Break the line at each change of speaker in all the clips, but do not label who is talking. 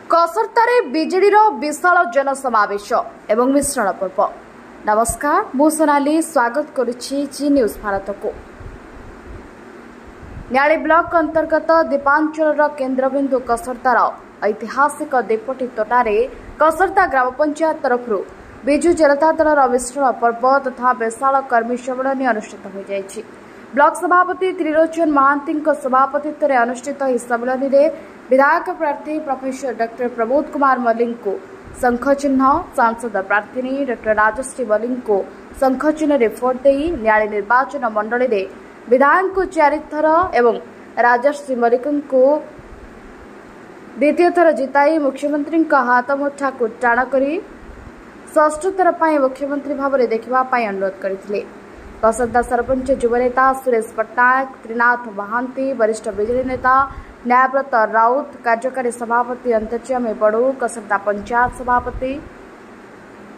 कसरतारे BJD विशाल जनसमावेश एवं मिश्रण पर्व। नमस्कार, मु सोनाली स्वागत करुछि जी न्यूज भारत को। न्याली ब्लॉक अंतर्गत दीपांचल केन्द्रबिंदु कसरतार ऐतिहासिक दीपटी तोटारे कसरता ग्राम पंचायत तरफ विजु जनता दल मिश्रण पर्व तथा विशाल कर्मी सम्मेलन अनुष्ठित हो जाइछि। ब्लॉक सभापति त्रिलोचन महांती सभापतित्व में अनुष्ठित इस सम्मेलन में विधायक प्रार्थी प्रोफेसर डॉक्टर प्रमोद कुमार मल्लिक को शंख चिन्ह, सांसद प्रार्थी डॉक्टर राजश्री मल्लिक को शंख चिन्ह रिपोर्ट दे न्याय निर्वाचन मंडल में विधायक को 4 थर एवं राजश्री मल्लिक को द्वितीय थर जिताई मुख्यमंत्री हाथ मुठा को टाण कर षष्ठ थर मुख्यमंत्री भाव में देखा अनुरोध करते। कसरता सरपंच युवनेता सुरेश पट्टनायक, त्रिनाथ महांती, वरिष्ठ बिजेडी नेता न्यायव्रत राउत, कार्यकारी सभापति अंतर्यामी बड़ू, कसरता पंचायत सभापति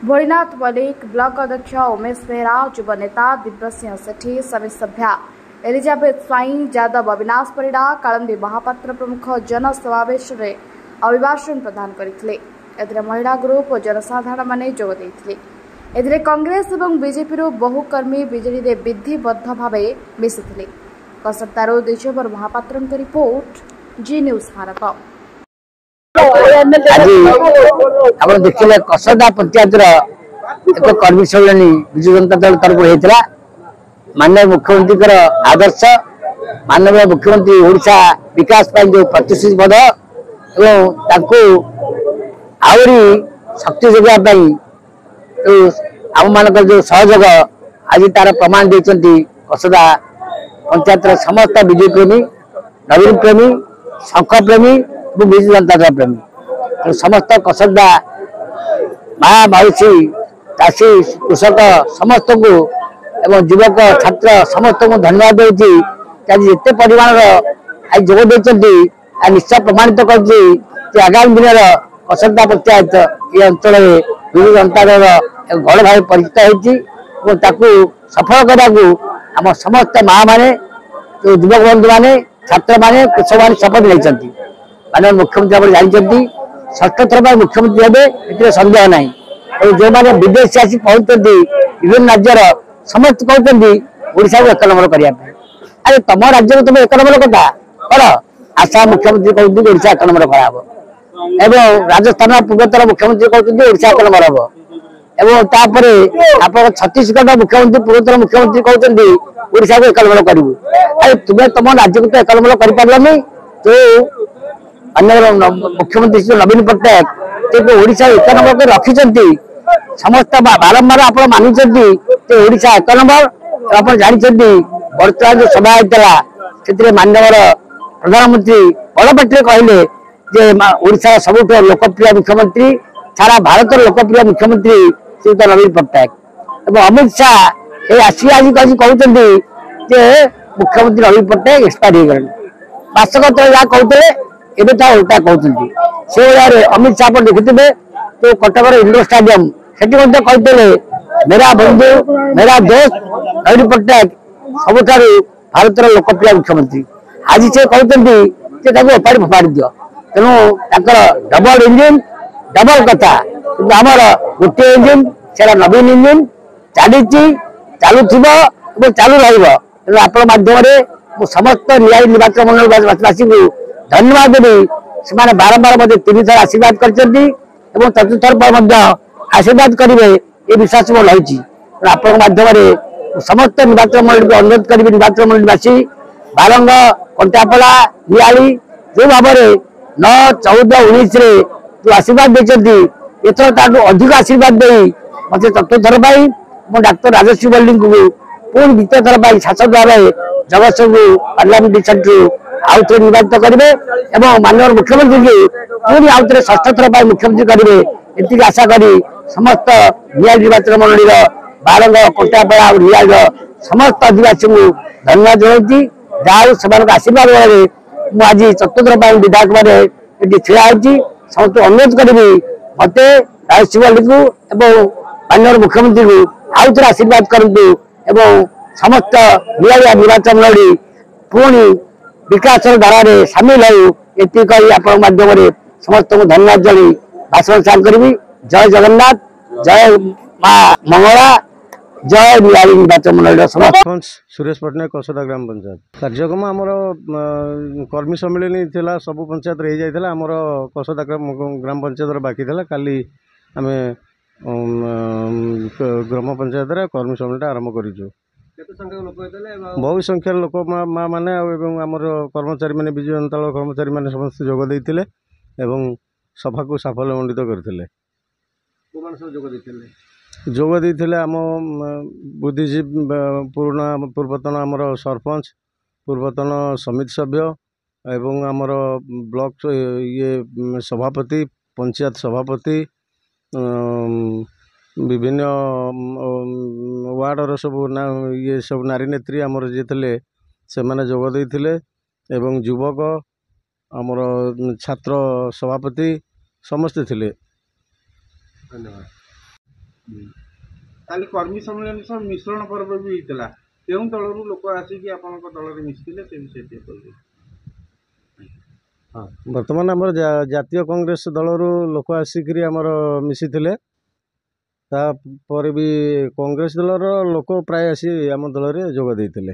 भोलीनाथ मल्लिक, ब्लॉक अध्यक्ष उमेश बेहरा, युव नेता दिव्यसिंह सेठी, समिति सभ्या एलिजाबेथ स्वाई, यादव अविनाश परिड़ा, कालंदी महापात्र प्रमुख जनसमावेश में अभिभाषण प्रदान करते। महिला ग्रुप और जनसाधारण माने जोग देथिले। एथिरे कांग्रेस और बीजेपी बहु कर्मी बिजेडी विधिबद्ध भाव मिशिले। कसरतार दिशोबर महापात्र रिपोर्ट जी न्यूज भारत।
आज देखिए कसरता पंचायत एक कर्मी सम्मेलन विजु जनता दल तरफ होता। माननीय मुख्यमंत्री आदर्श, माननीय मुख्यमंत्री ओडिशा विकास जो प्रतिश्रुतिबद्ध आहरी शक्ति जोगाई आम मान जो सहयोग आज तार प्रमाण देती। कसरता पंचायत समस्त विजय प्रेमी, नवीन प्रेमी, शंख प्रेमी और विजु जनता दल प्रेमी समस्त कसरता माँ मौसी चाषी कृषक समस्त को एवं युवक छात्र समस्त को धन्यवाद देती। जिते परिमाण आज जोग देती निश्चय प्रमाणित कर आगामी दिन कसरता पंचायत ये अंचल विजु जनता दल गढ़ भाव परिचित होती। सफल करने आम समस्त माँ मैंने युवक बंधु मैंने छात्र मैंने कृषक मैंने शपथ नहीं। माननीय मुख्यमंत्री आप जानते षष्ठ थर मुख्यमंत्री हे ए सन्देह ना। जो मैंने विदेश आसी पहुंचती विभिन्न राज्यर समस्त कहते ओडिशा को 1 नंबर करने। अरे तुम राज्य तुम 1 नंबर कथा कर। आसाम मुख्यमंत्री कहते ओडिशा 1 नंबर कराब एवं राजस्थान पूर्वोत्तर मुख्यमंत्री कहते ओडिशा 1 नंबर हम एवं आप छत्तीसगढ़ मुख्यमंत्री पूर्वोत्तर मुख्यमंत्री कहते ओडिशा को 1 नंबर करूँ। अरे तुम्हें तुम राज्य को तो 1 नंबर कर पार्लानी। तो अन्य मुख्यमंत्री श्री नवीन पट्टनायक ओडिशा 1 नंबर को रखी समस्त बारंबार आप मानी ओडिशा 1 नंबर। आप जानते बर्तमान जो सभा होता से माननीय प्रधानमंत्री बड़ पार्टी कहले ओडिशा सबुठ लोकप्रिय मुख्यमंत्री, सारा भारत लोकप्रिय मुख्यमंत्री श्रीयुत नवीन पट्टनायक एवं अमित शाह ये आसी आज कहते मुख्यमंत्री नवीन पट्टनायक एक्सपायर हो गए। मासक तक जहाँ कहते एवं तो उल्टा कहते से भाई अमित शाह पर देखिए तो कटक इंडोर स्टाडियम से कहते मेरा बंधु मेरा दोस्त नवीन पट्टनायक सबुठ भारत लोकप्रिय मुख्यमंत्री। आज से कहते ओपाड़ी फोपाड़ी दियो। तेणु डबल इंजिन डबल कथा कि आमर गोटे इंजिन से नवीन इंजिन चली चालू चालू रही। आप माध्यम समस्त न्याय निर्वाचन मंडलवासी को धन्यवाद देवी। से बारंबार मत 3 थर आशीर्वाद कर चतुर्थ थर पर आशीर्वाद करेंगे ये विश्वास मोर रही। आप माध्यम समस्त निर्वाचन मंडल को अनुरोध करी निर्वाचन मंडलवासी बारंग कंटापड़ा नियाली जो भाव में 9, 14, 19 जो आशीर्वाद देते एथर ताठू अधिक आशीर्वाद दे मत चतुर्थ थर पर डाक्टर राजश्री मल्लिक को पुणी द्वितीय थर पर शासक भाव जगतसिंहपुर पार्लियामेंट सेंटर आउ थे निर्वाचित करेंगे और माननीय मुख्यमंत्री की पुणी आउ थे षष्ठ थर पर मुख्यमंत्री करेंगे ये आशा करी समस्त न्याय निर्वाचन मंडल बारंग कंटापड़ा और नियाल समस्त आदिवासी को धन्यवाद जनाती। जहाँ से आशीर्वाद बल मुझे आज चतुर्थ थर विधायक मैंने ठिया होती समस्त अनुरोध करी मत राजश्री मल्लिक माननीय मुख्यमंत्री को आउ थे आशीर्वाद करूँ समस्त न्याय निर्वाचन मंडल पुणी विकास धारा सामिल हो। ये माध्यम समस्त को धन्यवाद जणी भाषण स्टार्ट करी। जय जगन्नाथ, जय माँ मंगला, जय निराली निर्वाचन मंडल
सरपंच सुरेश पट्टनायक कसदा ग्राम पंचायत कार्यक्रम आमर कर्मी सम्मिलन थिला सब पंचायत रही जाइथिला आमर कसदा ग्राम पंचायत बाकी थिला काली आमे ग्राम पंचायत रे कर्मी सम्मिलन आरंभ करिजु। बहु संख्यार लोक माँ मैंने आमर कर्मचारी मैंने विजु जनता दल कर्मचारी मैंने समस्त जोग देते सभा को साफल्यमंडित करते। जोग देते आम बुद्धिजीवी पुराना पूर्वतन आमर सरपंच पूर्वतन समिति सभ्य एवं आमर ब्लॉक ये सभापति पंचायत सभापति विभिन्न वार्डर सब ये सब नारी नेत्री आमर जी थे से माने जोग देते एवं युवक आमर छात्र सभापति समस्ते थिले।
धन्यवाद। काली कर्मी सम्मेलन सब मिश्रण पर्व भी होता केउं दलरू लोक आसिक आपण दल मिशिले से विषय
हाँ बर्तमान आमर जातीय कांग्रेस दलरू लोक आसिक आमर मिसी तापर भी कांग्रेस दलर लोक प्राय आसी आम दल रे जोग देते।